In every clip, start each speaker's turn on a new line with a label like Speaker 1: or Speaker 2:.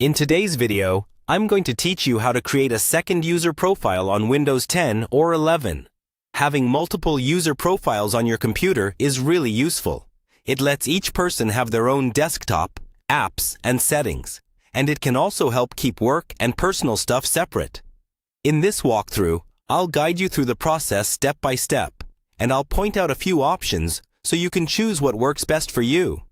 Speaker 1: In today's video, I'm going to teach you how to create a second user profile on Windows 10 or 11. Having multiple user profiles on your computer is really useful. It lets each person have their own desktop, apps, and settings, and it can also help keep work and personal stuff separate. In this walkthrough, I'll guide you through the process step by step, and I'll point out a few options so you can choose what works best for you.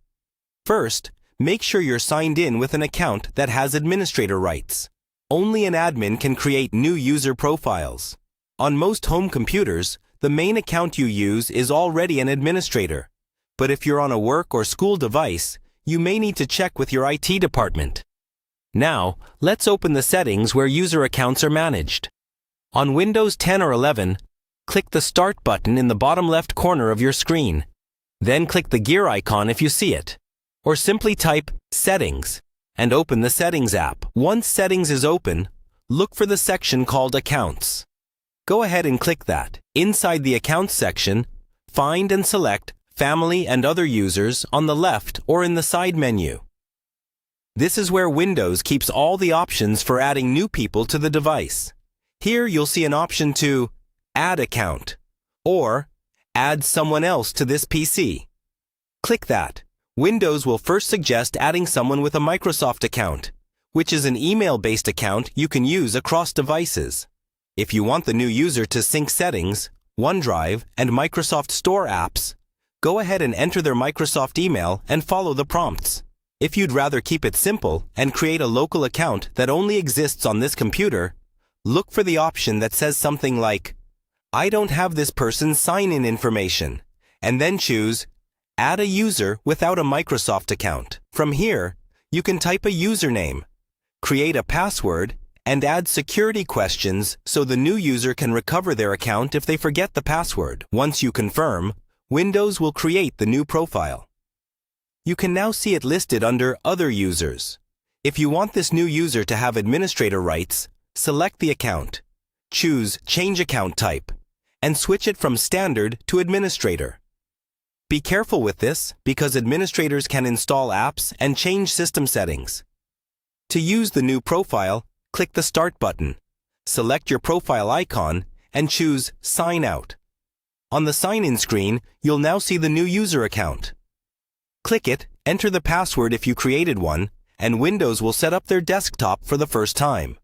Speaker 1: First, make sure you're signed in with an account that has administrator rights. Only an admin can create new user profiles. On most home computers, the main account you use is already an administrator. But if you're on a work or school device, you may need to check with your IT department. Now, let's open the settings where user accounts are managed. On Windows 10 or 11, click the Start button in the bottom left corner of your screen. Then click the gear icon if you see it. Or simply type Settings and open the Settings app. Once Settings is open, look for the section called Accounts. Go ahead and click that. Inside the Accounts section, find and select Family and Other Users on the left or in the side menu. This is where Windows keeps all the options for adding new people to the device. Here you'll see an option to Add Account or Add someone else to this PC. Click that. Windows will first suggest adding someone with a Microsoft account, which is an email-based account you can use across devices. If you want the new user to sync settings, OneDrive, and Microsoft Store apps, go ahead and enter their Microsoft email and follow the prompts. If you'd rather keep it simple and create a local account that only exists on this computer, look for the option that says something like, I don't have this person's sign-in information, and then choose Add a user without a Microsoft account. From here, you can type a username, create a password, and add security questions so the new user can recover their account if they forget the password. Once you confirm, Windows will create the new profile. You can now see it listed under Other Users. If you want this new user to have administrator rights, select the account, choose Change Account Type, and switch it from Standard to Administrator. Be careful with this because administrators can install apps and change system settings. To use the new profile, click the Start button, select your profile icon, and choose Sign Out. On the sign-in screen, you'll now see the new user account. Click it, enter the password if you created one, and Windows will set up their desktop for the first time.